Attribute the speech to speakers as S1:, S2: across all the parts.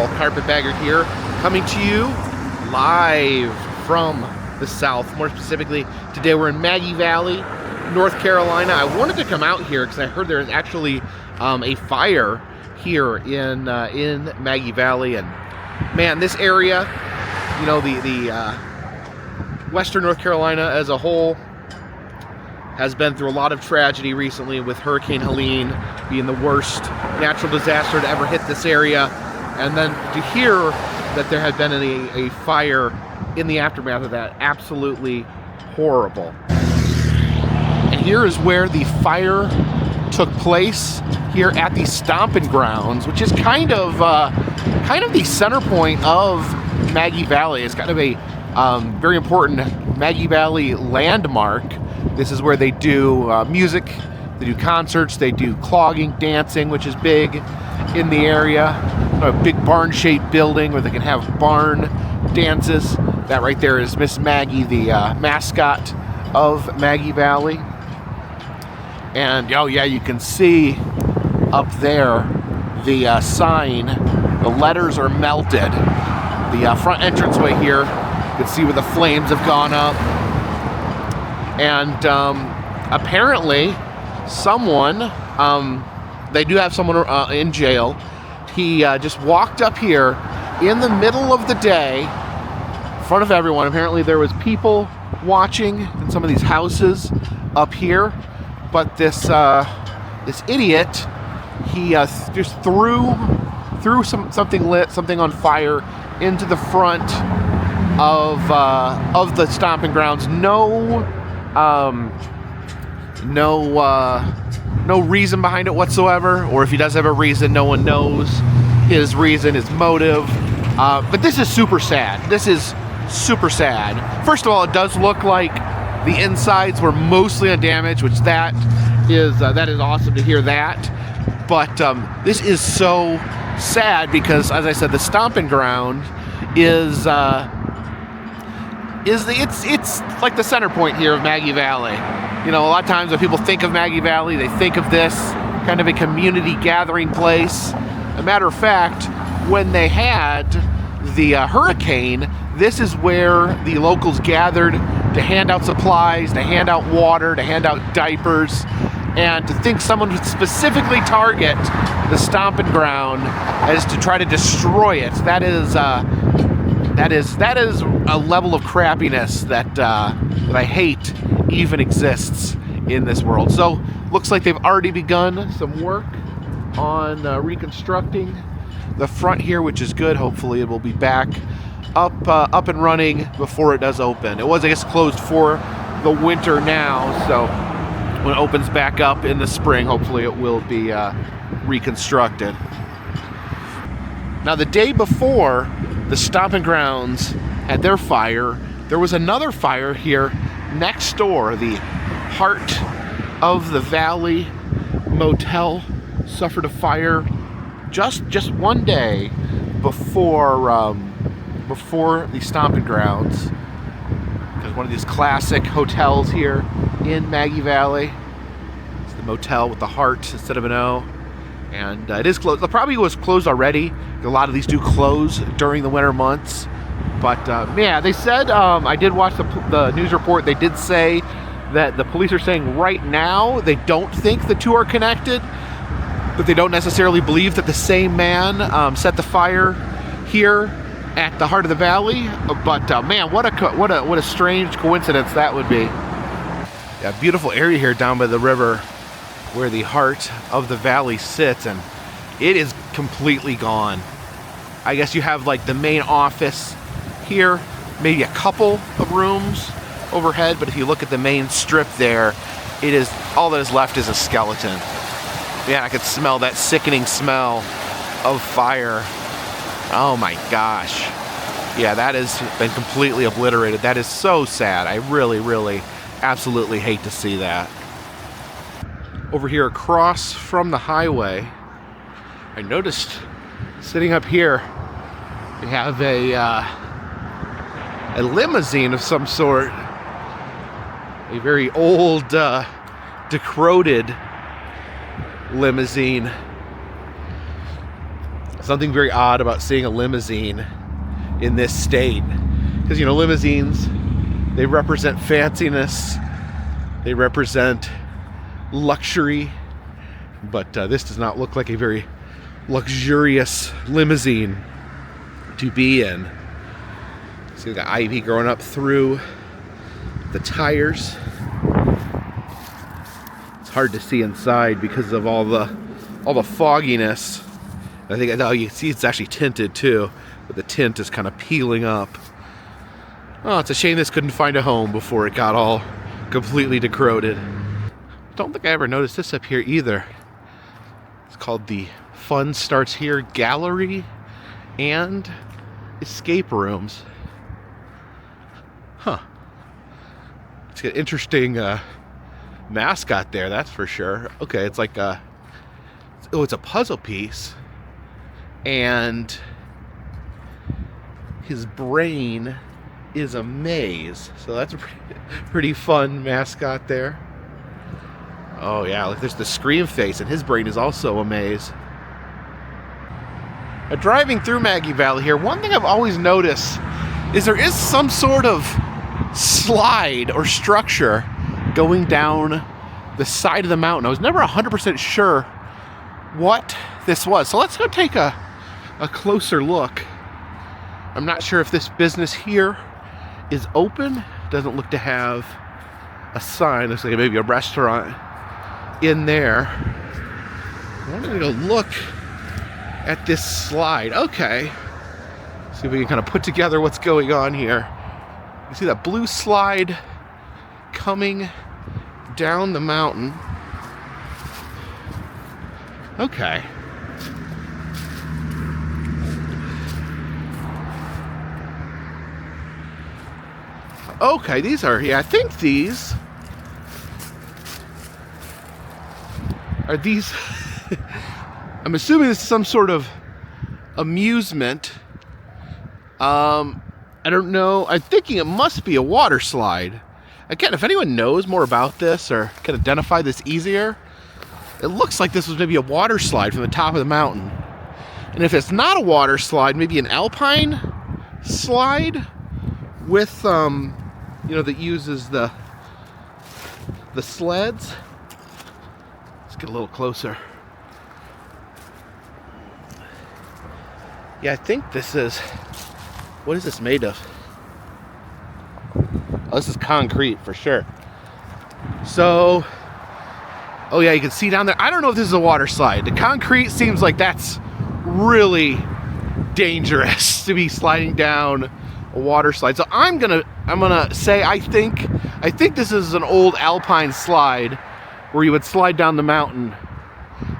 S1: all. Carpetbagger here, coming to you live from the South. More specifically, today we're in Maggie Valley, North Carolina. I wanted to come out here because I heard there's actually a fire here in Maggie Valley, and man, this area, you know, the Western North Carolina as a whole has been through a lot of tragedy recently, with Hurricane Helene being the worst natural disaster to ever hit this area. And then to hear that there had been a fire in the aftermath of that, absolutely horrible. And here is where the fire took place, here at the Stompin grounds, which is kind of the center point of Maggie Valley. It's kind of a very important Maggie Valley landmark. This is where they do music, they do concerts, they do clogging, dancing, which is big in the area. A big barn-shaped building where they can have barn dances. That right there is Miss Maggie, the mascot of Maggie Valley. And oh yeah, you can see up there the sign. The letters are melted. The front entranceway here, you can see where the flames have gone up. And apparently someone, they do have someone in jail. He just walked up here in the middle of the day in front of everyone. Apparently there was people watching in some of these houses up here, but this idiot, he just threw something on fire into the front of the Stompin grounds. No reason behind it whatsoever, or if he does have a reason, no one knows his reason, his motive. But this is super sad. This is super sad. First of all, it does look like the insides were mostly undamaged, which that is awesome to hear that. But this is so sad because, as I said, the Stompin ground is it's like the center point here of Maggie Valley. You know, a lot of times when people think of Maggie Valley, they think of this kind of a community gathering place. A matter of fact, when they had the hurricane, this is where the locals gathered to hand out supplies, to hand out water, to hand out diapers. And to think someone would specifically target the Stompin ground as to try to destroy it, that is a level of crappiness that I hate even exists in this world. So looks like they've already begun some work on reconstructing the front here, which is good. Hopefully it will be back up and running before it does open. It was, I guess, closed for the winter now, so when it opens back up in the spring, hopefully it will be reconstructed. Now, the day before the Stompin grounds had their fire, there was another fire here next door. The Heart of the Valley Motel suffered a fire just one day before the Stompin grounds. There's one of these classic hotels here in Maggie Valley. It's the motel with the heart instead of an O. And it is closed. It probably was closed already. A lot of these do close during the winter months. But yeah, they said, I did watch the news report. They did say that the police are saying right now they don't think the two are connected, but they don't necessarily believe that the same man set the fire here at the Heart of the Valley. But man, what a strange coincidence that would be. Yeah, beautiful area here down by the river where the Heart of the Valley sits, and it is completely gone. I guess you have like the main office here, maybe a couple of rooms overhead, but if you look at the main strip there, it is all that is left is a skeleton. Yeah, I could smell that sickening smell of fire. Oh my gosh. Yeah, that has been completely obliterated. That is so sad. I really, absolutely hate to see that. Over here across from the highway, I noticed sitting up here, we have a limousine of some sort. A very old, decrepit limousine. Something very odd about seeing a limousine in this state. Because, you know, limousines, they represent fanciness. They represent luxury. But this does not look like a very luxurious limousine to be in. See, we got ivy growing up through the tires. It's hard to see inside because of all the fogginess. I think, oh, you can see it's actually tinted too, but the tint is kind of peeling up. Oh, it's a shame this couldn't find a home before it got all completely decrepit. Don't think I ever noticed this up here either. It's called the Fun Starts Here Gallery and Escape Rooms. Huh. It's an interesting mascot there, that's for sure. Okay, it's like a... Oh, it's a puzzle piece. And his brain is a maze. So that's a pretty fun mascot there. Oh yeah, look, there's the scream face, and his brain is also a maze. Driving through Maggie Valley here, one thing I've always noticed is there is some sort of slide or structure going down the side of the mountain. I was never 100% sure what this was. So let's go take a closer look. I'm not sure if this business here is open. Doesn't look to have a sign. Looks like maybe a restaurant in there. I wanted to go look at this slide. Okay. See if we can kind of put together what's going on here. You see that blue slide coming down the mountain. Okay. Okay, these are, yeah, I think these are these, I'm assuming this is some sort of amusement. I don't know. I'm thinking it must be a water slide. Again, if anyone knows more about this or can identify this easier, it looks like this was maybe a water slide from the top of the mountain. And if it's not a water slide, maybe an alpine slide with, you know, that uses the sleds. Let's get a little closer. Yeah, I think this is, what is this made of? Oh, this is concrete for sure. So, oh yeah, you can see down there. I don't know if this is a water slide. The concrete seems like that's really dangerous to be sliding down a water slide. So I'm gonna say I think this is an old alpine slide where you would slide down the mountain.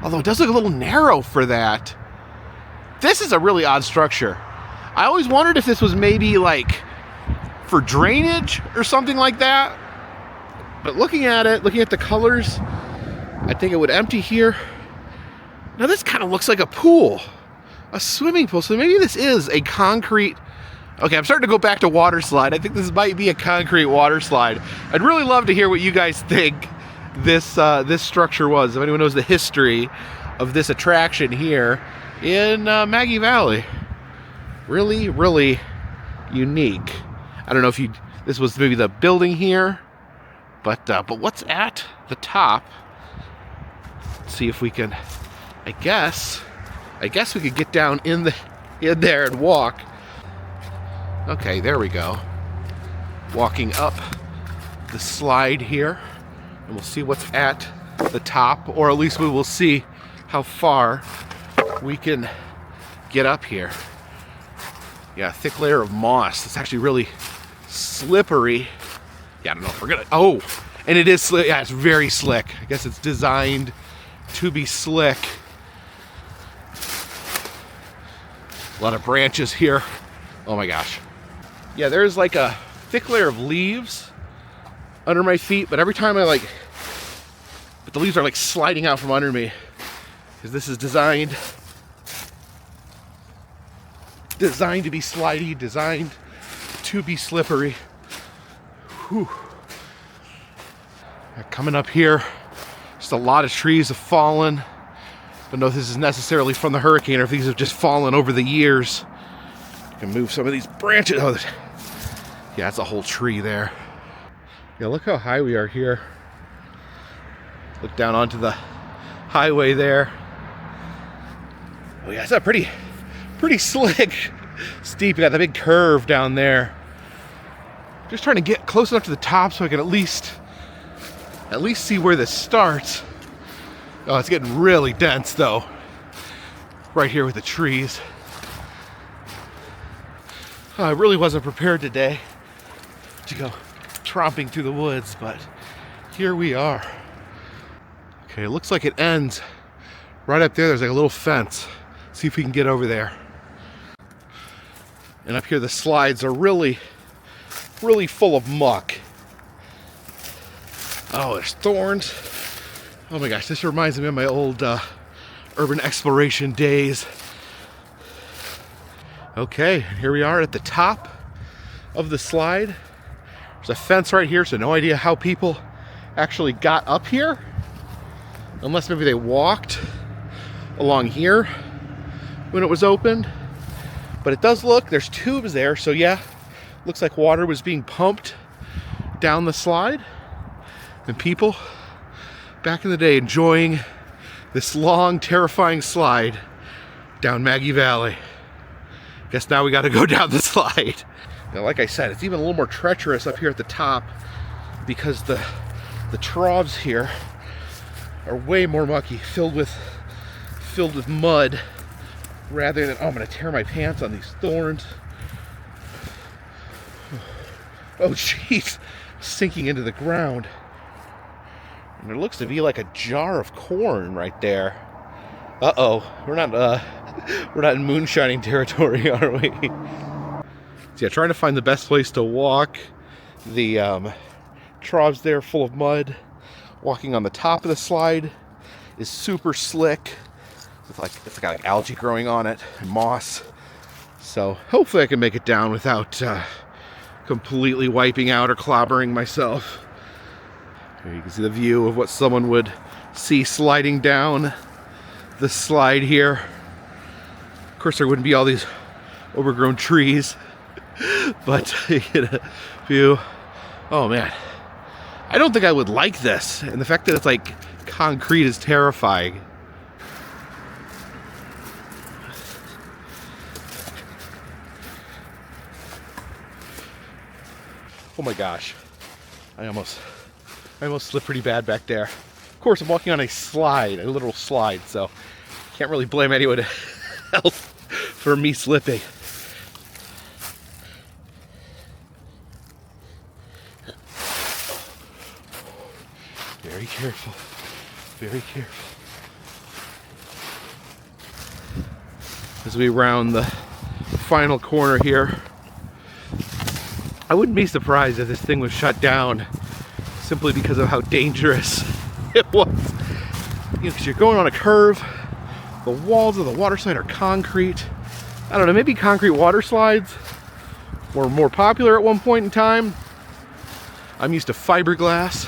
S1: Although it does look a little narrow for that. This is a really odd structure. I always wondered if this was maybe like for drainage or something like that. But looking at it, looking at the colors, I think it would empty here. Now this kind of looks like a pool, a swimming pool. So maybe this is a concrete. Okay, I'm starting to go back to water slide. I think this might be a concrete water slide. I'd really love to hear what you guys think this structure was. If anyone knows the history of this attraction here in Maggie Valley. Really, really unique. I don't know if this was maybe the building here, but what's at the top? Let's see if we can. I guess we could get down in there and walk. Okay, there we go. Walking up the slide here, and we'll see what's at the top, or at least we will see how far we can get up here. Yeah, a thick layer of moss. It's actually really slippery. Yeah, I don't know if we're gonna. Oh, and it is slick. Yeah, it's very slick. I guess it's designed to be slick. A lot of branches here. Oh my gosh. Yeah, there's like a thick layer of leaves under my feet, but every time but the leaves are like sliding out from under me because this is designed to be slidey, designed to be slippery. Whew. Coming up here, just a lot of trees have fallen. don't know if this is necessarily from the hurricane or if these have just fallen over the years. I can move some of these branches. Oh, yeah, that's a whole tree there. Yeah, look how high we are here. Look down onto the highway there. Oh yeah, it's a pretty slick, steep. You got the big curve down there. Just trying to get close enough to the top so I can at least see where this starts. Oh, it's getting really dense though. Right here with the trees. Oh, I really wasn't prepared today to go tromping through the woods, but here we are. Okay, it looks like it ends right up there. There's like a little fence. See if we can get over there. And up here the slides are really full of muck. Oh, there's thorns. Oh my gosh, this reminds me of my old urban exploration days. Okay, here we are at the top of the slide. There's a fence right here, so no idea how people actually got up here. Unless maybe they walked along here when it was opened. But it does look, there's tubes there, so yeah, looks like water was being pumped down the slide. And people back in the day enjoying this long, terrifying slide down Maggie Valley. Guess now we gotta go down the slide. Now, like I said, it's even a little more treacherous up here at the top because the troughs here are way more mucky, filled with mud, rather than, oh, I'm gonna tear my pants on these thorns. Oh jeez, sinking into the ground. And there looks to be like a jar of corn right there. Uh-oh, we're not in moonshining territory, are we? So yeah, trying to find the best place to walk. The troughs there full of mud. Walking on the top of the slide is super slick. It's got like algae growing on it and moss. So hopefully I can make it down without completely wiping out or clobbering myself. Here you can see the view of what someone would see sliding down the slide here. Of course, there wouldn't be all these overgrown trees, but you get a view. Oh man, I don't think I would like this, and the fact that it's like concrete is terrifying. Oh my gosh, I almost slipped pretty bad back there. Of course, I'm walking on a slide, a literal slide, so can't really blame anyone else for me slipping. Very careful, very careful. As we round the final corner here, I wouldn't be surprised if this thing was shut down simply because of how dangerous it was. You know, because you're going on a curve, the walls of the water slide are concrete. I don't know, maybe concrete water slides were more popular at one point in time. I'm used to fiberglass.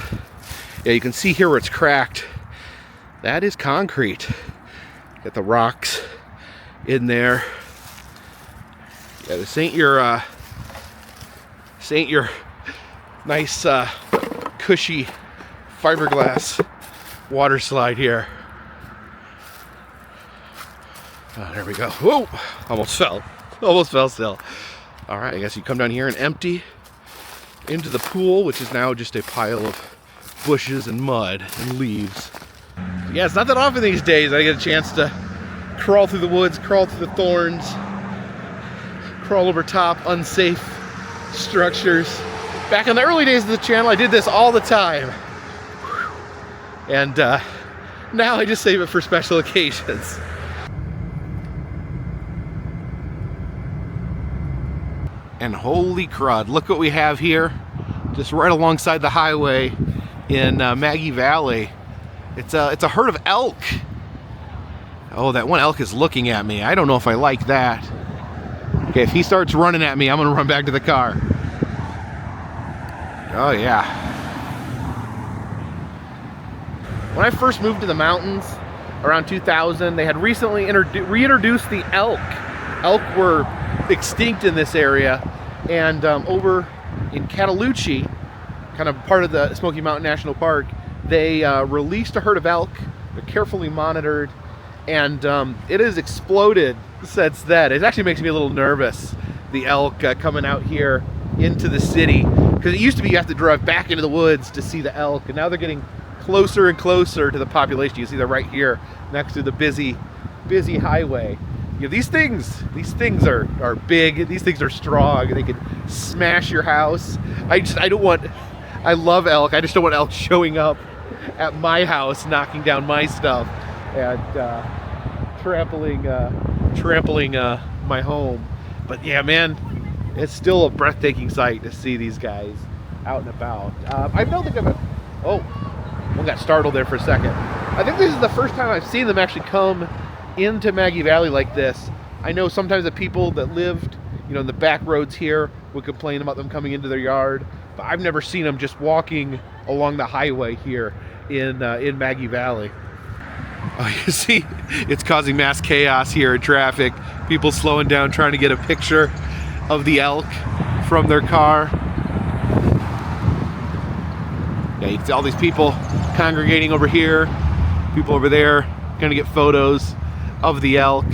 S1: Yeah, you can see here where it's cracked. That is concrete. Got the rocks in there. Yeah, this ain't your nice cushy fiberglass water slide here. Oh, there we go. Whoa! Almost fell still. All right, I guess you come down here and empty into the pool, which is now just a pile of bushes and mud and leaves. Yeah, it's not that often these days I get a chance to crawl through the woods, crawl through the thorns, crawl over top unsafe structures. Back in the early days of the channel, I did this all the time. And now I just save it for special occasions. And holy crud, look what we have here. Just right alongside the highway in Maggie Valley. It's a herd of elk. Oh, that one elk is looking at me. I don't know if I like that. Okay, if he starts running at me, I'm gonna run back to the car. Oh yeah. When I first moved to the mountains around 2000. They had recently reintroduced the elk. Elk were extinct in this area, and over in Cataloochee, kind of part of the Smoky Mountain National Park, they released a herd of elk. They're carefully monitored, and it has exploded since then. It actually makes me a little nervous, the elk coming out here into the city, because it used to be you have to drive back into the woods to see the elk, and now they're getting closer and closer to the population. You see they're right here next to the busy highway. You know, these things are big. These things are strong. They can smash your house. I love elk. I just don't want elk showing up at my house, knocking down my stuff and trampling my home. But yeah, man, it's still a breathtaking sight to see these guys out and about. I don't think one got startled there for a second. I think this is the first time I've seen them actually come into Maggie Valley like this. I know sometimes the people that lived, in the back roads here would complain about them coming into their yard, but I've never seen them just walking along the highway here in Maggie Valley. Oh, you see, it's causing mass chaos here in traffic. People slowing down, trying to get a picture of the elk from their car. Yeah, you can see all these people congregating over here, people over there, gonna get photos of the elk.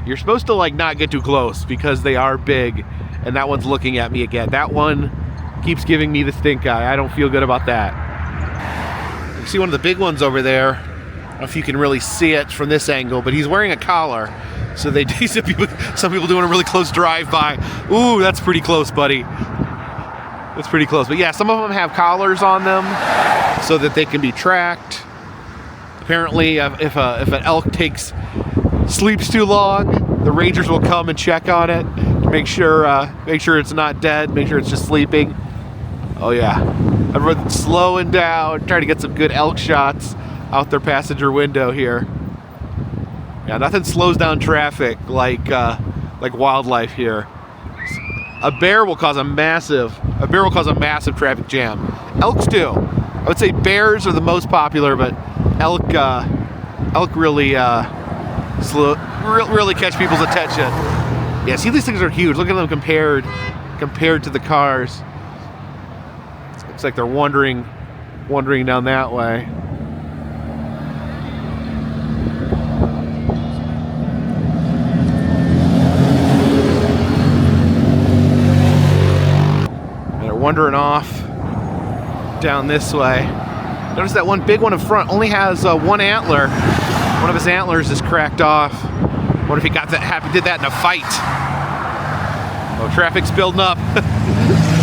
S1: You're supposed to not get too close because they are big, and that one's looking at me again. That one keeps giving me the stink eye. I don't feel good about that. You see one of the big ones over there. I don't know if you can really see it from this angle, but he's wearing a collar. So some people doing a really close drive-by. Ooh, that's pretty close, buddy. That's pretty close. But yeah, some of them have collars on them so that they can be tracked. Apparently, if an elk sleeps too long, the rangers will come and check on it to make sure it's not dead, make sure it's just sleeping. Oh yeah, everyone's slowing down, trying to get some good elk shots out their passenger window here. Yeah, nothing slows down traffic like wildlife here. A bear will cause a massive traffic jam. Elks do. I would say bears are the most popular, but elk really really catch people's attention. Yeah, see, these things are huge. Look at them compared to the cars. Looks like they're wandering down that way. Wandering off down this way. Notice that one big one in front only has one antler. One of his antlers is cracked off. What if he did that in a fight? Oh, traffic's building up.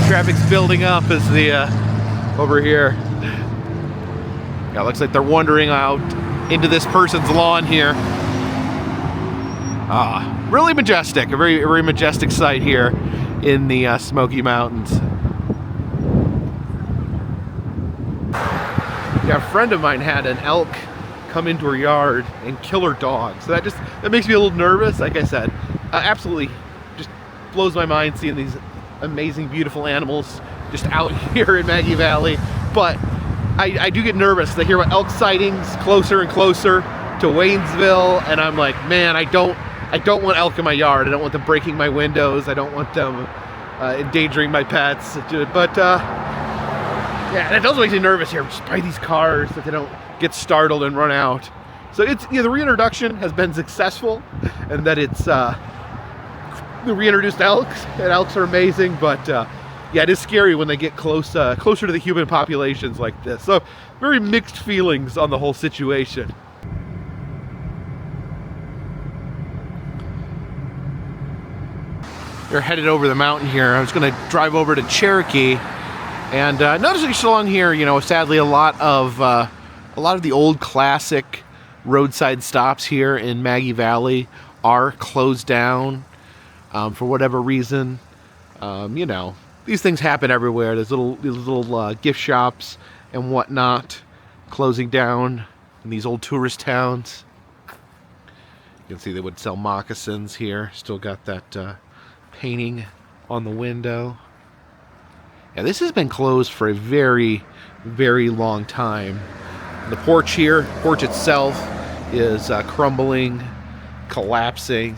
S1: Traffic's building up as over here. Yeah, looks like they're wandering out into this person's lawn here. Really majestic. A very, very majestic sight here in the Smoky Mountains. Yeah, a friend of mine had an elk come into her yard and kill her dog. So that makes me a little nervous. Like I said, absolutely just blows my mind seeing these amazing, beautiful animals just out here in Maggie Valley. But I do get nervous. I hear about elk sightings closer and closer to Waynesville, and I'm like, man, I don't want elk in my yard. I don't want them breaking my windows. I don't want them endangering my pets. But yeah, that does make me nervous here, just by these cars, that they don't get startled and run out. So the reintroduction has been successful, and that it's the reintroduced elks, and elks are amazing, but yeah, it is scary when they get closer to the human populations like this. So very mixed feelings on the whole situation. We're headed over the mountain here. I was going to drive over to Cherokee. And notice along here, sadly, a lot of the old classic roadside stops here in Maggie Valley are closed down for whatever reason. These things happen everywhere. There's little gift shops and whatnot closing down in these old tourist towns. You can see they would sell moccasins here. Still got that painting on the window. Yeah, this has been closed for a very, very long time. The porch here, porch itself, is crumbling, collapsing.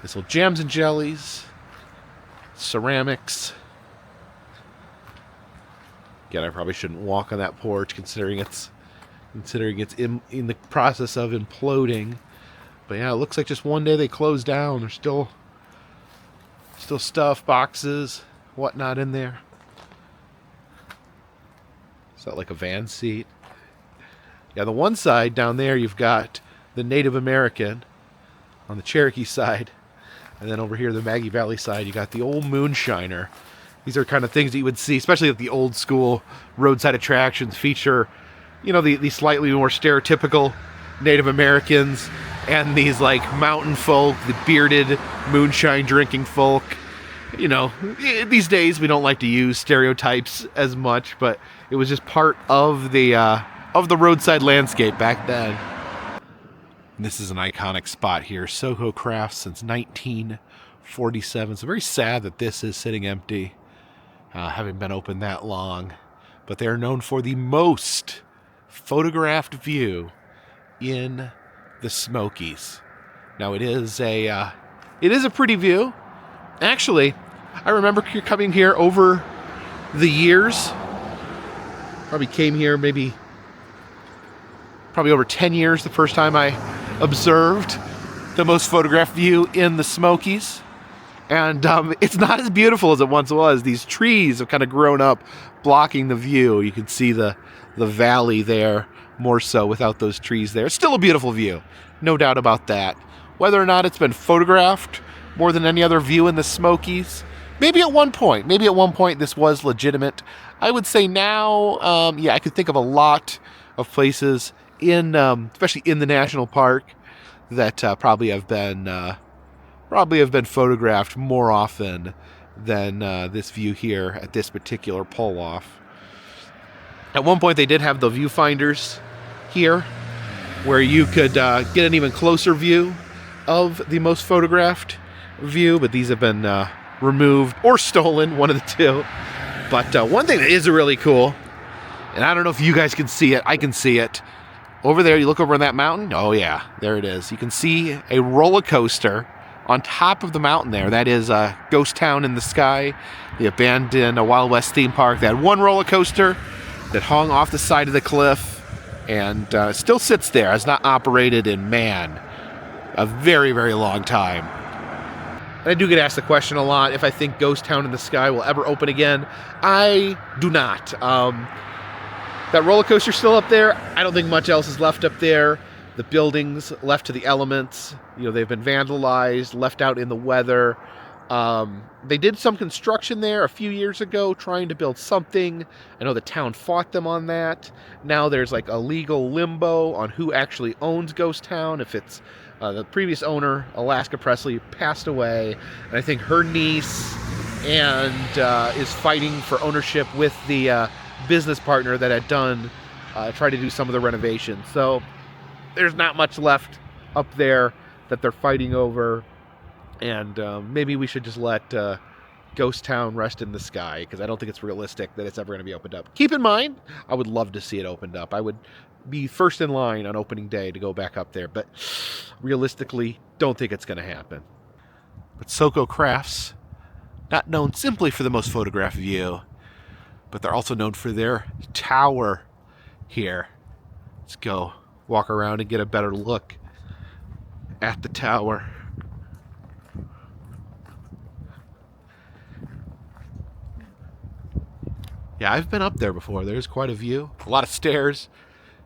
S1: This little jams and jellies, ceramics. Again, I probably shouldn't walk on that porch considering it's in the process of imploding. But yeah, it looks like just one day they closed down. There's still stuff, boxes, whatnot in there. Is that like a van seat? Yeah, the one side down there you've got the Native American on the Cherokee side. And then over here, the Maggie Valley side, you got the old moonshiner. These are kind of things that you would see, especially at the old school roadside attractions, feature, the slightly more stereotypical Native Americans and these like mountain folk, the bearded moonshine drinking folk. These days we don't like to use stereotypes as much, but it was just part of the roadside landscape back then. And this is an iconic spot here, Soko Crafts since 1947. So very sad that this is sitting empty, having been open that long. But they are known for the most photographed view in the Smokies. Now it is a pretty view. Actually, I remember coming here over the years. Probably came here probably over 10 years the first time I observed the most photographed view in the Smokies. And it's not as beautiful as it once was. These trees have kind of grown up, blocking the view. You can see the valley there more so without those trees there. It's still a beautiful view, no doubt about that. Whether or not it's been photographed more than any other view in the Smokies, maybe at one point this was legitimate. I would say now, I could think of a lot of places especially in the national park, that probably have been photographed more often than this view here at this particular pull-off. At one point, they did have the viewfinders here, where you could get an even closer view of the most photographed view, but these have been removed or stolen, one of the two. But one thing that is really cool, and I don't know if you guys can see it, I can see it. Over there, you look over on that mountain. Oh yeah, there it is. You can see a roller coaster on top of the mountain there. That is Ghost Town in the Sky, the abandoned Wild West theme park. They had one roller coaster that hung off the side of the cliff and still sits there. Has not operated in, a very, very long time. And I do get asked the question a lot if I think Ghost Town in the Sky will ever open again. I do not. That roller coaster's still up there. I don't think much else is left up there. The buildings left to the elements. They've been vandalized, left out in the weather. They did some construction there a few years ago, trying to build something. I know the town fought them on that. Now there's like a legal limbo on who actually owns Ghost Town. If it's the previous owner, Alaska Presley, passed away, and I think her niece is fighting for ownership with the business partner that had tried to do some of the renovations. So there's not much left up there that they're fighting over, and maybe we should just let Ghost Town rest in the sky, because I don't think it's realistic that it's ever going to be opened up. Keep in mind, I would love to see it opened up. I would be first in line on opening day to go back up there, but realistically, don't think it's going to happen. But Soko Crafts, not known simply for the most photographed view, but they're also known for their tower here. Let's go walk around and get a better look at the tower. Yeah, I've been up there before. There's quite a view. A lot of stairs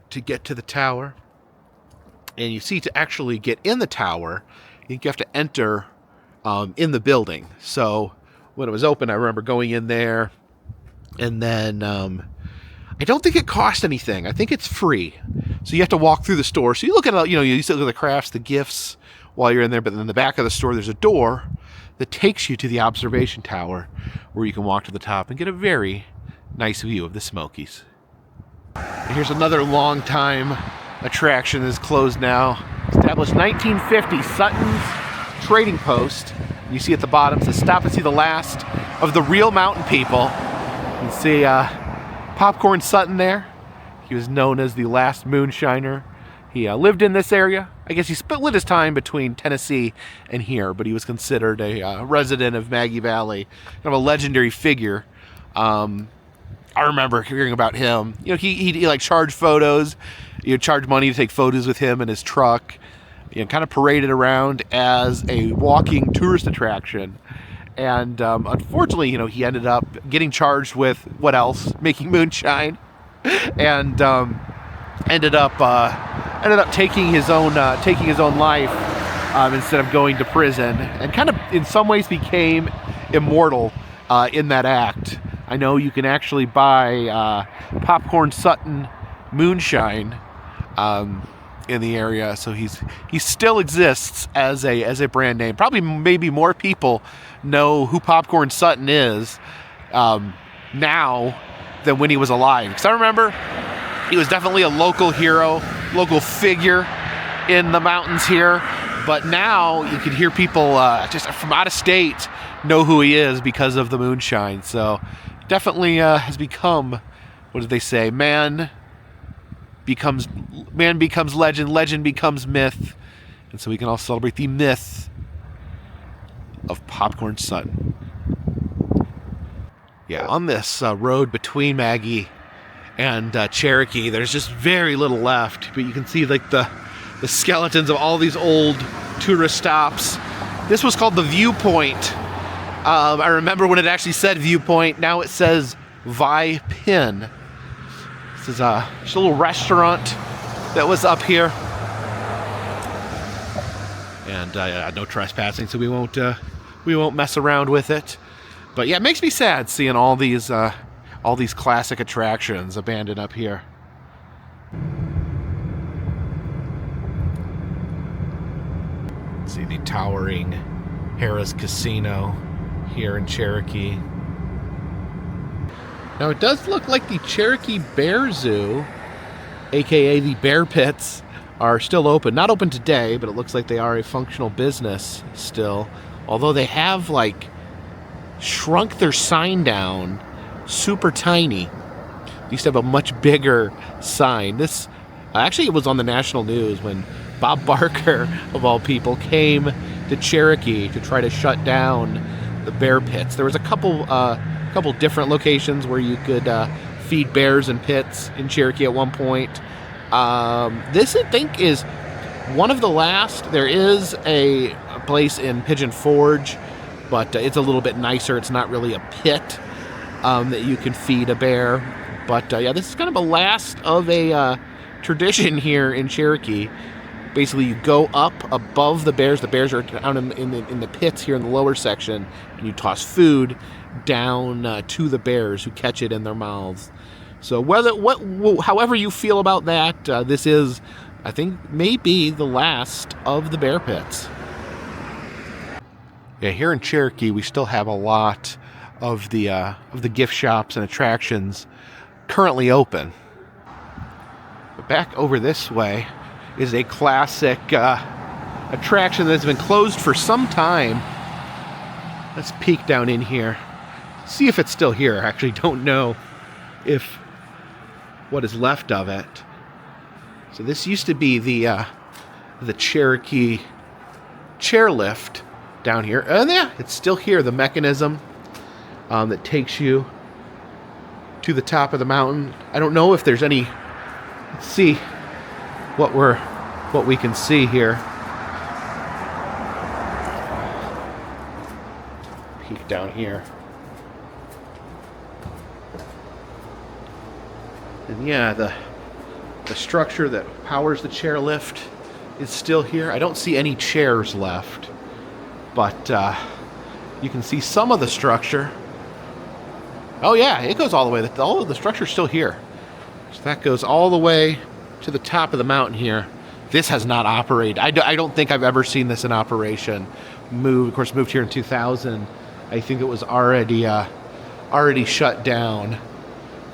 S1: to get to the tower. And you see, to actually get in the tower, I think you have to enter in the building. So when it was open, I remember going in there, and then I don't think it cost anything. I think it's free. So you have to walk through the store. So you look at, you look at the crafts, the gifts while you're in there. But then in the back of the store, there's a door that takes you to the observation tower, where you can walk to the top and get a very nice view of the Smokies. And here's another long time attraction that's closed now. Established 1950, Sutton's Trading Post. You see at the bottom, says stop and see the last of the real mountain people. You can see Popcorn Sutton there. He was known as the last moonshiner. He lived in this area. I guess he split his time between Tennessee and here, but he was considered a resident of Maggie Valley, kind of a legendary figure. I remember hearing about him. You know, he like charged photos. You charge money to take photos with him in his truck. You know, kind of paraded around as a walking tourist attraction. And unfortunately, you know, he ended up getting charged with what else? Making moonshine, and ended up taking his own life instead of going to prison, and kind of in some ways became immortal in that act. I know you can actually buy Popcorn Sutton moonshine in the area, so he still exists as a brand name. Probably maybe more people know who Popcorn Sutton is now than when he was alive. Because I remember he was definitely a local hero, local figure in the mountains here. But now you can hear people just from out of state know who he is because of the moonshine. So definitely has become, what did they say? Man becomes legend, legend becomes myth. And so we can all celebrate the myth of Popcorn Sutton. Yeah, on this road between Maggie and Cherokee, there's just very little left, but you can see like the skeletons of all these old tourist stops. This was called the Viewpoint. I remember when it actually said Viewpoint. Now it says Vi Pin. This is just a little restaurant that was up here, and no trespassing, so we won't mess around with it. But yeah, it makes me sad seeing all these classic attractions abandoned up here. Let's see the towering Harrah's Casino here in Cherokee. Now it does look like the Cherokee Bear Zoo, aka the Bear Pits, are still open. Not open today, but it looks like they are a functional business still. Although they have like shrunk their sign down super tiny. They used to have a much bigger sign. This actually, it was on the national news when Bob Barker, of all people, came to Cherokee to try to shut down the bear pits. There was a couple different locations where you could feed bears in pits in Cherokee at one point. This, I think, is one of the last. There is a place in Pigeon Forge, but it's a little bit nicer. It's not really a pit that you can feed a bear. But yeah, this is kind of a last of a tradition here in Cherokee. Basically, you go up above the bears. The bears are down in the pits here in the lower section, and you toss food down to the bears who catch it in their mouths. So however you feel about that, this is, I think, maybe the last of the bear pits. Yeah, here in Cherokee, we still have a lot of the gift shops and attractions currently open. But back over this way is a classic attraction that's been closed for some time. Let's peek down in here, see if it's still here. I actually don't know if what is left of it. So this used to be the Cherokee chairlift down here, and yeah, it's still here. The mechanism that takes you to the top of the mountain. I don't know if there's any. Let's see what we can see here. Peek down here. And yeah, the structure that powers the chairlift is still here. I don't see any chairs left, but you can see some of the structure. Oh yeah, it goes all the way. All of the structure's still here. So that goes all the way to the top of the mountain here. This has not operated. I don't think I've ever seen this in operation. Moved here in 2000. I think it was already shut down.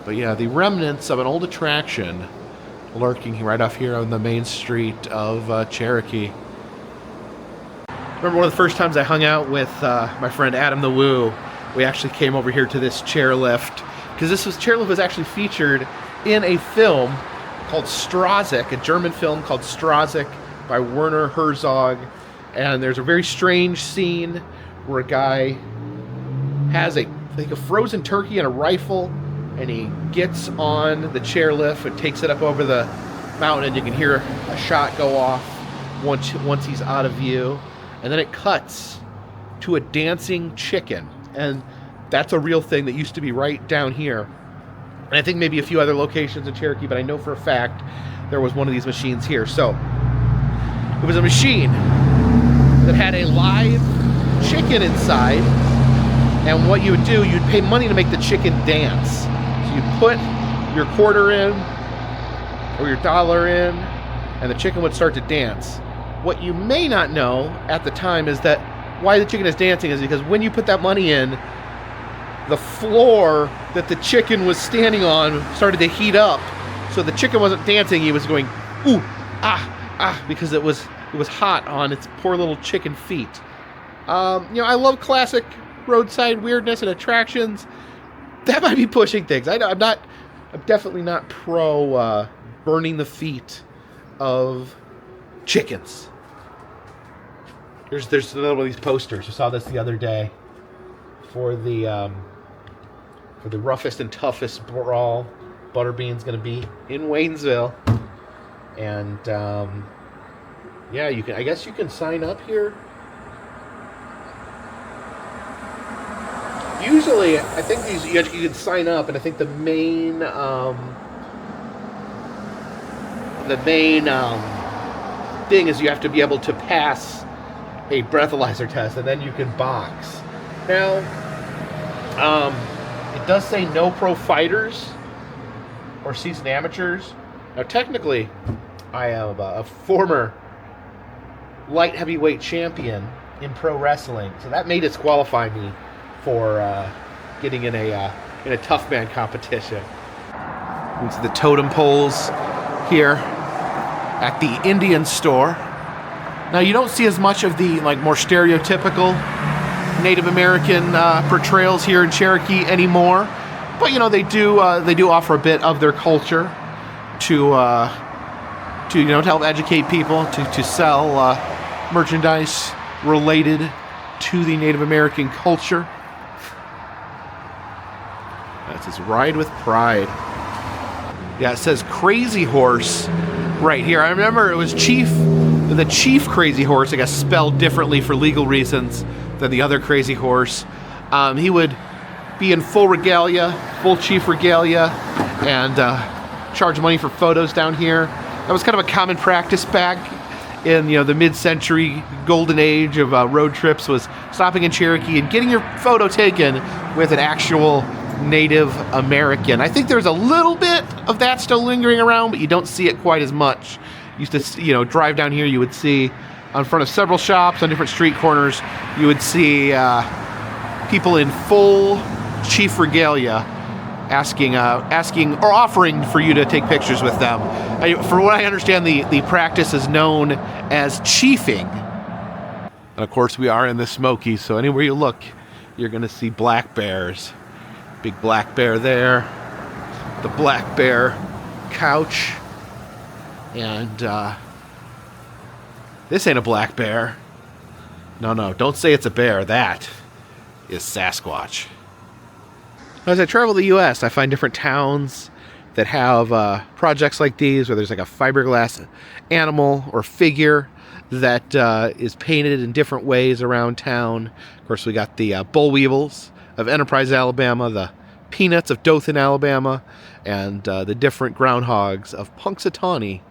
S1: But yeah, the remnants of an old attraction lurking right off here on the main street of Cherokee. Remember one of the first times I hung out with my friend Adam the Woo, we actually came over here to this chairlift, because chairlift was actually featured in a film called Strozek, a German film called Strozek by Werner Herzog. And there's a very strange scene where a guy has I think a frozen turkey and a rifle, and he gets on the chairlift and takes it up over the mountain, and you can hear a shot go off once he's out of view. And then it cuts to a dancing chicken. And that's a real thing that used to be right down here. And I think maybe a few other locations in Cherokee, but I know for a fact there was one of these machines here. So it was a machine that had a live chicken inside. And what you would do, you'd pay money to make the chicken dance. So you'd put your quarter in or your dollar in, and the chicken would start to dance. What you may not know at the time is that why the chicken is dancing is because when you put that money in, the floor that the chicken was standing on started to heat up. So the chicken wasn't dancing, he was going, ooh, ah, because it was hot on its poor little chicken feet. I love classic roadside weirdness and attractions. That might be pushing things. I'm definitely not pro burning the feet of chickens. There's another one of these posters. I saw this the other day for the roughest and toughest brawl. Butterbean's going to be in Waynesville, and yeah, I guess you can sign up here. Usually, I think you can sign up, and I think the main thing is you have to be able to pass a breathalyzer test, and then you can box. Now, it does say no pro fighters or seasoned amateurs. Now, technically, I am a former light heavyweight champion in pro wrestling, so that may disqualify me for getting in a tough man competition. You can see the totem poles here at the Indian store. Now you don't see as much of the more stereotypical Native American portrayals here in Cherokee anymore, but they do offer a bit of their culture to help educate people, to sell merchandise related to the Native American culture. That says Ride with Pride. Yeah, it says Crazy Horse right here. I remember it was the Chief Crazy Horse, I guess spelled differently for legal reasons than the other Crazy Horse. He would be in full regalia, full chief regalia, and charge money for photos down here. That was kind of a common practice back in the mid-century golden age of road trips, was stopping in Cherokee and getting your photo taken with an actual Native American. I think there's a little bit of that still lingering around, but you don't see it quite as much. You used to, drive down here, you would see on front of several shops on different street corners, you would see people in full chief regalia asking or offering for you to take pictures with them. For what I understand, the practice is known as chiefing. And of course, we are in the Smokies, so anywhere you look, you're going to see black bears. Big black bear there, the black bear couch, and this ain't a black bear. No, don't say it's a bear. That is Sasquatch. As I travel the U.S., I find different towns that have projects like these, where there's like a fiberglass animal or figure that is painted in different ways around town. Of course, we got the bull weevils of Enterprise, Alabama, the peanuts of Dothan, Alabama, and the different groundhogs of Punxsutawney,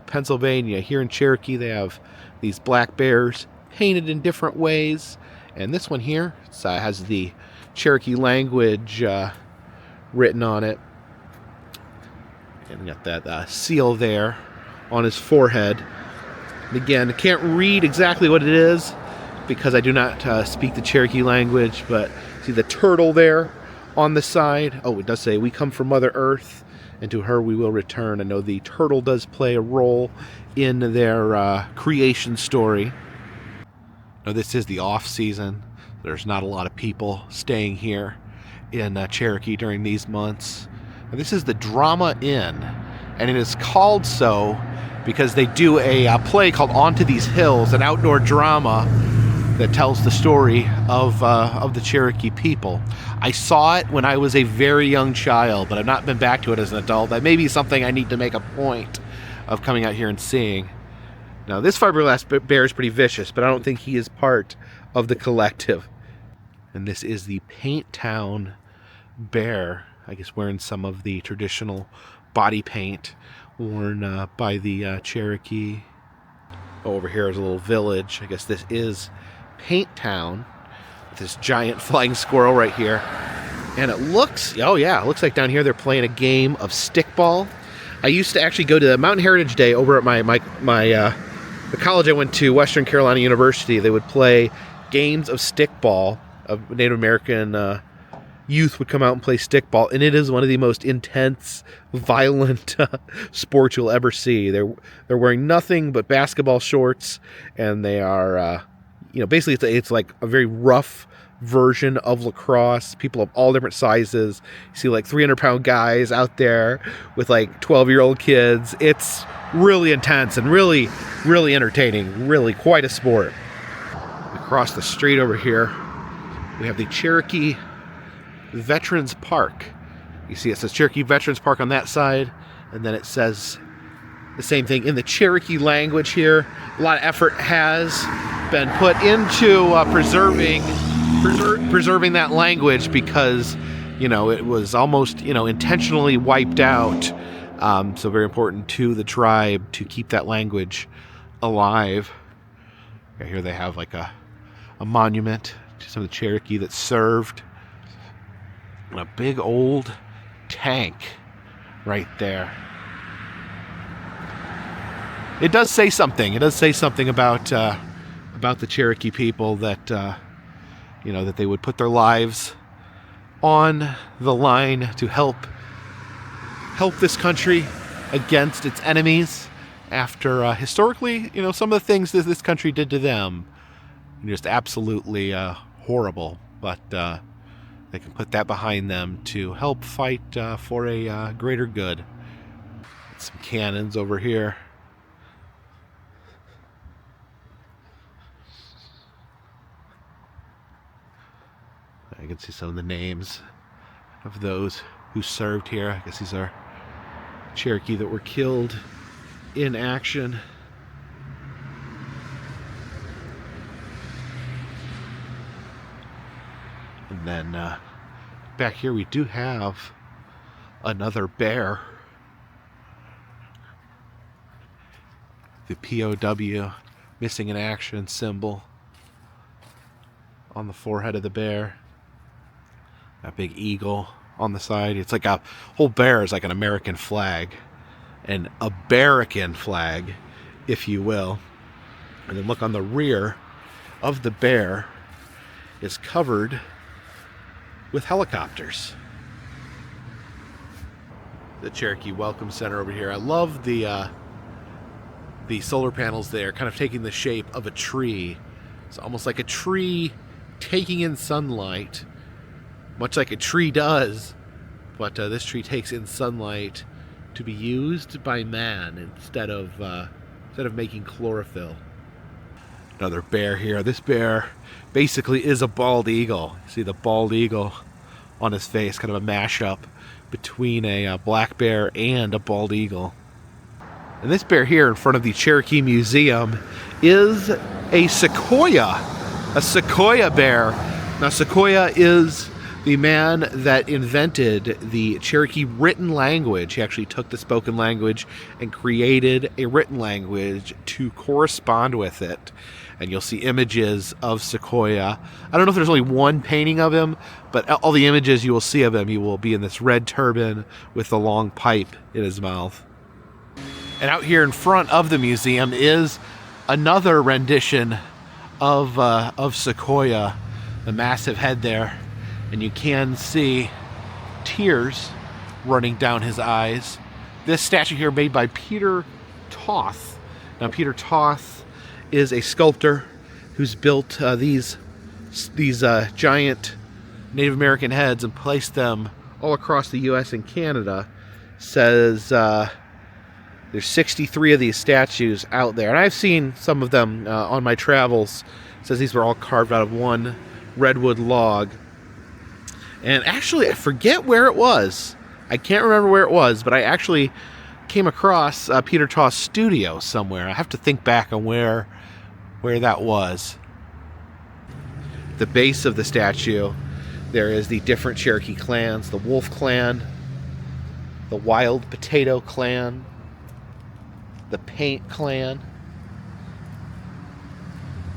S1: Pennsylvania. Here in Cherokee, they have these black bears painted in different ways, and this one here has the Cherokee language written on it, and we got that seal there on his forehead. And again, I can't read exactly what it is because I do not speak the Cherokee language, but see the turtle there on the side. Oh, it does say, "We come from Mother Earth, and to her we will return." I know the turtle does play a role in their creation story. Now, this is the off-season. There's not a lot of people staying here in Cherokee during these months. And this is the Drama Inn, and it is called so because they do a play called Onto These Hills, an outdoor drama that tells the story of the Cherokee people. I saw it when I was a very young child, but I've not been back to it as an adult. That may be something I need to make a point of coming out here and seeing. Now, this fiberglass bear is pretty vicious, but I don't think he is part of the collective. And this is the Paint Town bear, I guess wearing some of the traditional body paint worn by the Cherokee. Oh, over here is a little village. I guess this is Paint Town, with this giant flying squirrel right here. And it looks, oh yeah, it looks like down here they're playing a game of stickball. I used to actually go to the Mountain Heritage Day over at the college I went to, Western Carolina University. They would play games of stickball. Of Native American youth would come out and play stickball, and it is one of the most intense, violent sports you'll ever see. They're wearing nothing but basketball shorts, and they are, basically it's like a very rough version of lacrosse. People of all different sizes. You see like 300-pound guys out there with like 12-year-old kids. It's really intense and really, really entertaining. Really quite a sport. Across the street over here, we have the Cherokee Veterans Park. You see it says Cherokee Veterans Park on that side, and then it says the same thing in the Cherokee language here. A lot of effort has been put into preserving that language because, it was almost, intentionally wiped out. So very important to the tribe to keep that language alive. Okay, here they have like a monument to some of the Cherokee that served. And a big old tank right there. It does say something. It does say something about the Cherokee people that that they would put their lives on the line to help this country against its enemies after historically, some of the things that this country did to them. Just absolutely horrible, but they can put that behind them to help fight for a greater good. Some cannons over here. I can see some of the names of those who served here. I guess these are Cherokee that were killed in action. And then back here we do have another bear. The POW, missing in action symbol on the forehead of the bear. That big eagle on the side. It's like a whole bear is like an American flag. An American flag, if you will. And then look on the rear of the bear is covered with helicopters. The Cherokee Welcome Center over here. I love the solar panels there, kind of taking the shape of a tree. It's almost like a tree taking in sunlight, much like a tree does, but this tree takes in sunlight to be used by man instead of making chlorophyll. Another bear here. This bear basically is a bald eagle. You see the bald eagle on his face, kind of a mashup between a black bear and a bald eagle. And this bear here in front of the Cherokee Museum is a sequoia bear. Now, Sequoia is the man that invented the Cherokee written language. He actually took the spoken language and created a written language to correspond with it. And you'll see images of Sequoia. I don't know if there's only one painting of him, but all the images you will see of him, he will be in this red turban with the long pipe in his mouth. And out here in front of the museum is another rendition of Sequoia, the massive head there. And you can see tears running down his eyes. This statue here made by Peter Toth. Now, Peter Toth is a sculptor who's built these giant Native American heads and placed them all across the US and Canada says there's 63 of these statues out there. And I've seen some of them on my travels. It says these were all carved out of one redwood log. And actually, I forget where it was. I can't remember where it was, but I actually came across Peter Tau's studio somewhere. I have to think back on where that was. The base of the statue, there is the different Cherokee clans, the Wolf Clan, the Wild Potato Clan, the Paint Clan,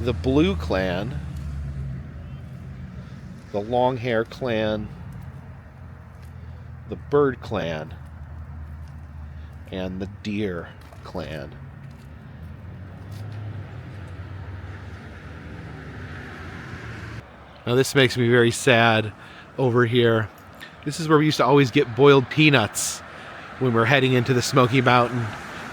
S1: the Blue Clan, the Long Hair Clan, the Bird Clan, and the Deer Clan. Now this makes me very sad over here. This is where we used to always get boiled peanuts when we're heading into the Smoky Mountain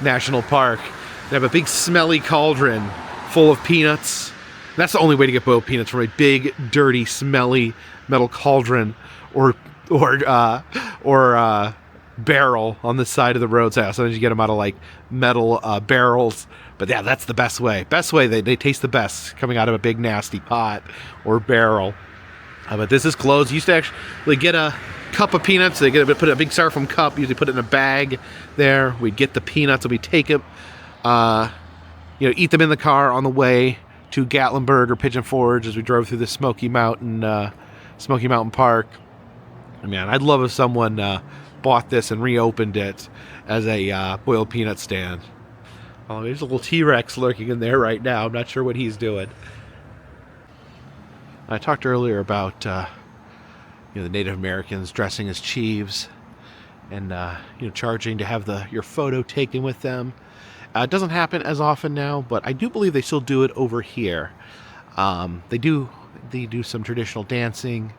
S1: National Park. They have a big smelly cauldron full of peanuts. That's the only way to get boiled peanuts, from a big, dirty, smelly metal cauldron or barrel on the side of the roadside. Sometimes you get them out of like metal barrels. But yeah, that's the best way. Best way, they taste the best coming out of a big nasty pot or barrel. But this is closed. You used to actually get a cup of peanuts. They put a big styrofoam cup. Usually put it in a bag there. We'd get the peanuts and we'd take them, eat them in the car on the way to Gatlinburg or Pigeon Forge as we drove through the Smoky Mountain Park. I mean, I'd love if someone bought this and reopened it as a boiled peanut stand. Oh, there's a little T-Rex lurking in there right now. I'm not sure what he's doing. I talked earlier about the Native Americans dressing as chiefs and charging to have your photo taken with them. It doesn't happen as often now, but I do believe they still do it over here. They do some traditional dancing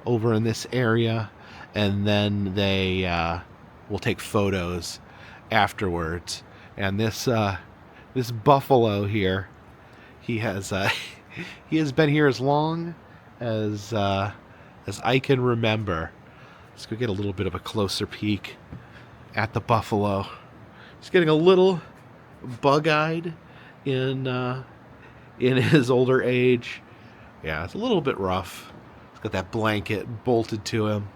S1: over in this area, and then they will take photos afterwards. And this buffalo here, he has been here as long as I can remember. Let's go get a little bit of a closer peek at the buffalo. He's getting a little bug-eyed in his older age. Yeah, it's a little bit rough. He's got that blanket bolted to him.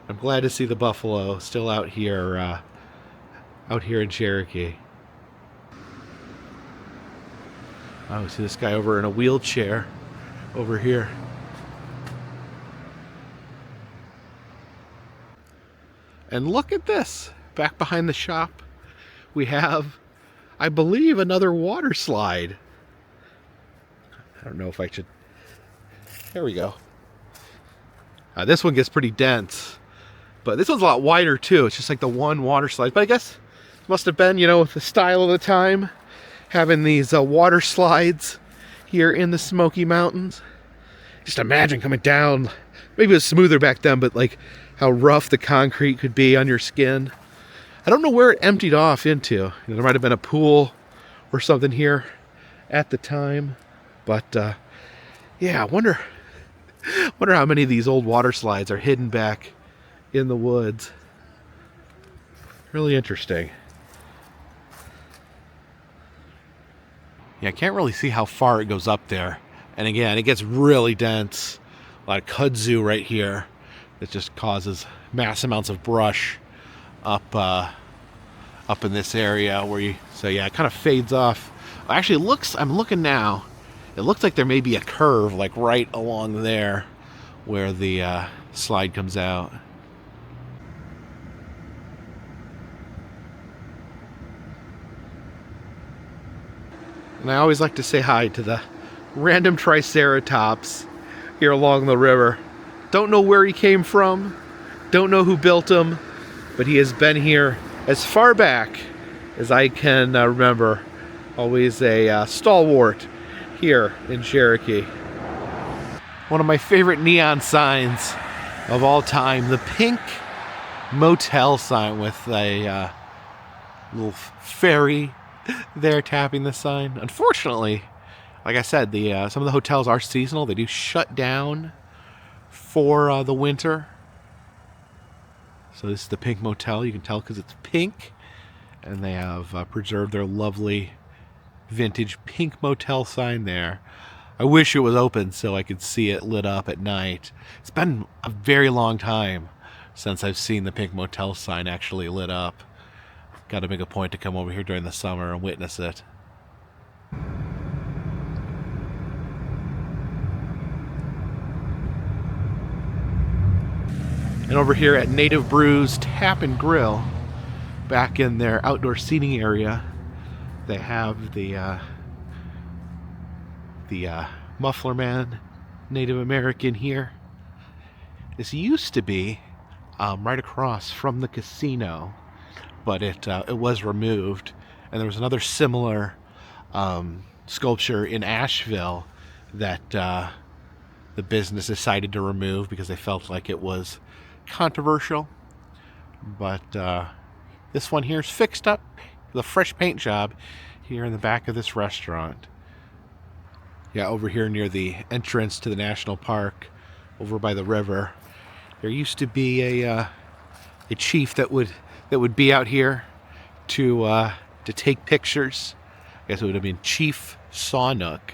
S1: I'm glad to see the buffalo still out here in Cherokee. Oh, we see this guy over in a wheelchair over here. And look at this. Back behind the shop, we have, I believe, another water slide. I don't know if I should... There we go. This one gets pretty dense. But this one's a lot wider, too. It's just like the one water slide. But I guess it must have been, with the style of the time, having these water slides here in the Smoky Mountains. Just imagine coming down. Maybe it was smoother back then, but like how rough the concrete could be on your skin. I don't know where it emptied off into. There might have been a pool or something here at the time. But yeah, I wonder how many of these old water slides are hidden back in the woods. Really interesting. Yeah, I can't really see how far it goes up there. And again, it gets really dense. A lot of kudzu right here. It just causes mass amounts of brush up in this area so yeah, it kind of fades off. Actually, I'm looking now. It looks like there may be a curve like right along there where the slide comes out. And I always like to say hi to the random Triceratops here along the river. Don't know where he came from, don't know who built him, but he has been here as far back as I can remember. Always a stalwart here in Cherokee. One of my favorite neon signs of all time, the pink motel sign with a little fairy there tapping the sign. Unfortunately, like I said, some of the hotels are seasonal. They do shut down for the winter. So this is the Pink Motel. You can tell because it's pink, and they have preserved their lovely vintage Pink Motel sign there. I wish it was open so I could see it lit up at night. It's been a very long time since I've seen the Pink Motel sign actually lit up. Got to make a point to come over here during the summer and witness it. And over here at Native Brews Tap and Grill, back in their outdoor seating area, they have the Muffler Man Native American here. This used to be right across from the casino, but it was removed. And there was another similar sculpture in Asheville that the business decided to remove because they felt like it was controversial. But this one here is fixed up with a fresh paint job here in the back of this restaurant. Yeah, over here near the entrance to the national park, over by the river, there used to be a chief that would be out here to take pictures. I guess it would have been Chief Sawnook.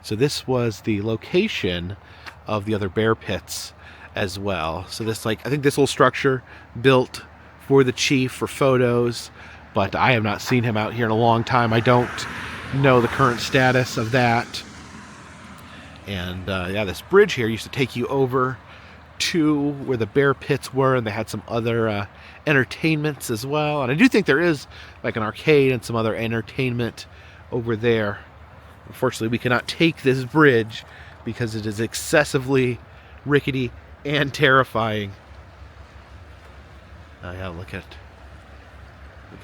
S1: So this was the location of the other bear pits as well. So this, I think this little structure built for the chief for photos, but I have not seen him out here in a long time. I don't know the current status of that. And yeah, this bridge here used to take you over to where the bear pits were, and they had some other entertainments as well. And I do think there is like an arcade and some other entertainment over there. Unfortunately, we cannot take this bridge because it is excessively rickety and terrifying. Oh yeah, look at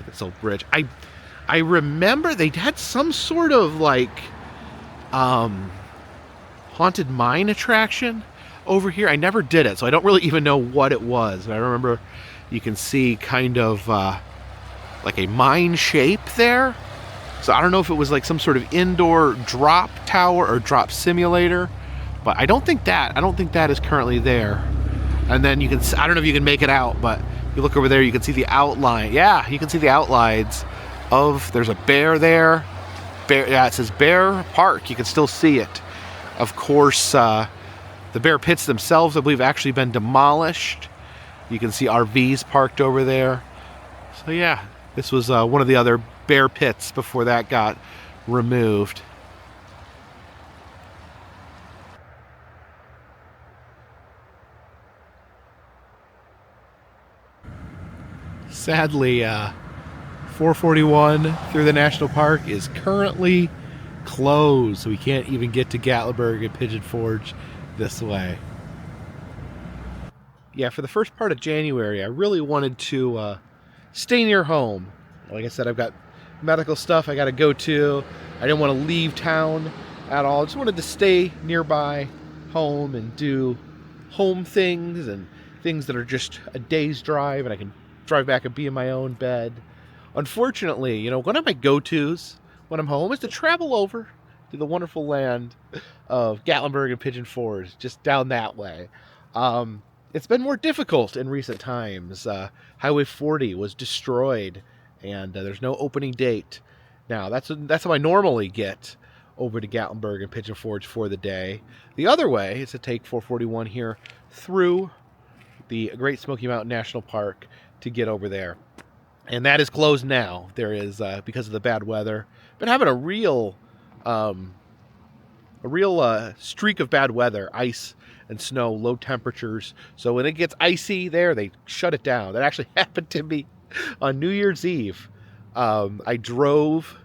S1: this old bridge. I remember they had some sort of like haunted mine attraction over here. I never did it, so I don't really even know what it was. I remember you can see kind of like a mine shape there. So I don't know if it was like some sort of indoor drop tower or drop simulator, but I don't think that is currently there. And then you can, I don't know if you can make it out, but you look over there, you can see the outline. Yeah, you can see the outlines of, there's a bear there. Bear, yeah, it says Bear Park. You can still see it. Of course, the bear pits themselves, I believe, actually been demolished. You can see RVs parked over there. So yeah, this was one of the other bear pits before that got removed. Sadly, 441 through the national park is currently closed, so we can't even get to Gatlinburg and Pigeon Forge this way. Yeah, for the first part of January, I really wanted to stay near home. Like I said, I've got medical stuff I got to go to. I didn't want to leave town at all. I just wanted to stay nearby home and do home things and things that are just a day's drive, and I can drive back and be in my own bed. Unfortunately, you know, one of my go-tos when I'm home is to travel over to the wonderful land of Gatlinburg and Pigeon Forge, just down that way. It's been more difficult in recent times. Highway 40 was destroyed, and there's no opening date. Now, that's how I normally get over to Gatlinburg and Pigeon Forge for the day. The other way is to take 441 here through the Great Smoky Mountain National Park to get over there. And that is closed now. There is, because of the bad weather, been having a real streak of bad weather, ice and snow, low temperatures. So when it gets icy there, they shut it down. That actually happened to me on New Year's Eve. I drove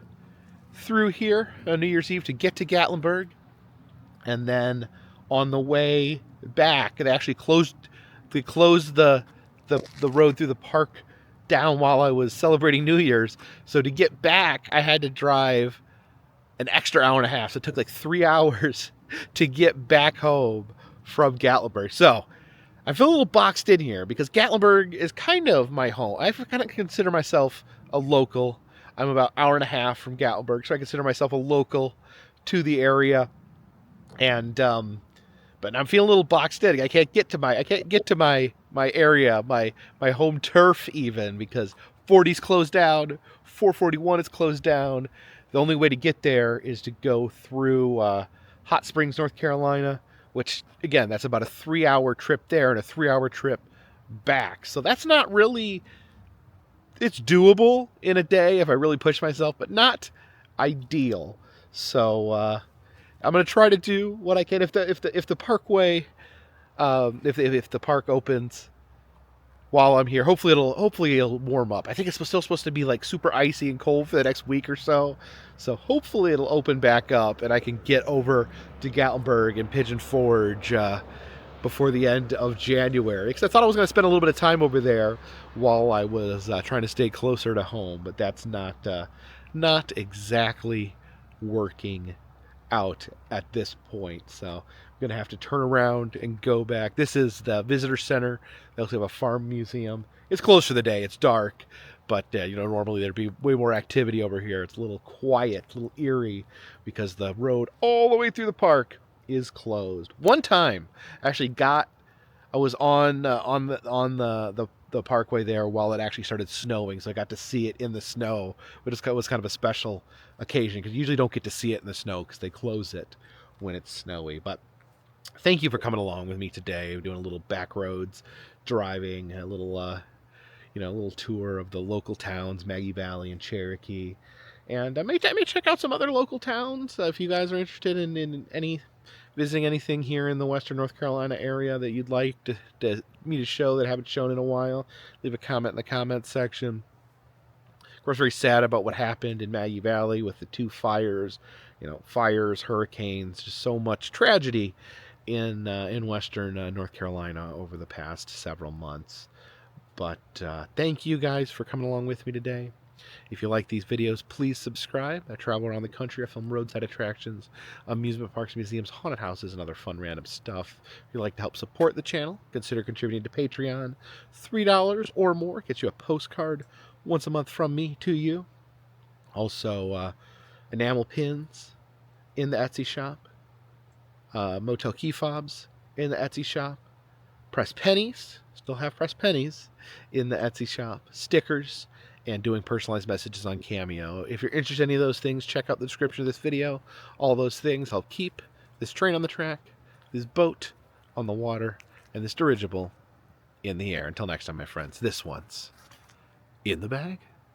S1: through here on New Year's Eve to get to Gatlinburg, and then on the way back, they actually closed the road through the park down while I was celebrating New Year's. So to get back, I had to drive an extra hour and a half. So it took like 3 hours to get back home from Gatlinburg. So I feel a little boxed in here because Gatlinburg is kind of my home. I kind of consider myself a local. I'm about an hour and a half from Gatlinburg, so I consider myself a local to the area. And but I'm feeling a little boxed in. I can't get to my my area, my home turf even, because 40's closed down, 441 is closed down. The only way to get there is to go through Hot Springs, North Carolina, which, again, that's about a 3-hour trip there and a 3-hour trip back. So that's not really, it's doable in a day if I really push myself, but not ideal. So I'm going to try to do what I can. If the parkway, if the park opens while I'm here, hopefully it'll warm up. I think it's still supposed to be like super icy and cold for the next week or so. So hopefully it'll open back up and I can get over to Gatlinburg and Pigeon Forge before the end of January. Because I thought I was going to spend a little bit of time over there while I was trying to stay closer to home, but that's not exactly working out at this point. So I'm going to have to turn around and go back. This is the visitor center. They also have a farm museum. It's closed for the day. It's dark, but normally there'd be way more activity over here. It's a little quiet, a little eerie, because the road all the way through the park is closed. One time, I was on the parkway there while it actually started snowing, so I got to see it in the snow, but it was kind of a special occasion because you usually don't get to see it in the snow because they close it when it's snowy. But thank you for coming along with me today. We're doing a little back roads driving, a little little tour of the local towns, Maggie Valley and Cherokee, and I may check out some other local towns if you guys are interested in visiting anything here in the Western North Carolina area that you'd like me to show that I haven't shown in a while. Leave a comment in the comments section. Of course, very sad about what happened in Maggie Valley with the 2 fires. Fires, hurricanes, just so much tragedy in Western North Carolina over the past several months. But thank you guys for coming along with me today. If you like these videos, please subscribe. I travel around the country. I film roadside attractions, amusement parks, museums, haunted houses, and other fun random stuff. If you'd like to help support the channel, consider contributing to Patreon. $3 or more gets you a postcard once a month from me to you. Also, enamel pins in the Etsy shop. Motel key fobs in the Etsy shop. Press pennies. Still have press pennies in the Etsy shop. Stickers. And doing personalized messages on Cameo. If you're interested in any of those things, check out the description of this video. All those things help keep this train on the track, this boat on the water, and this dirigible in the air. Until next time, my friends, this one's in the bag.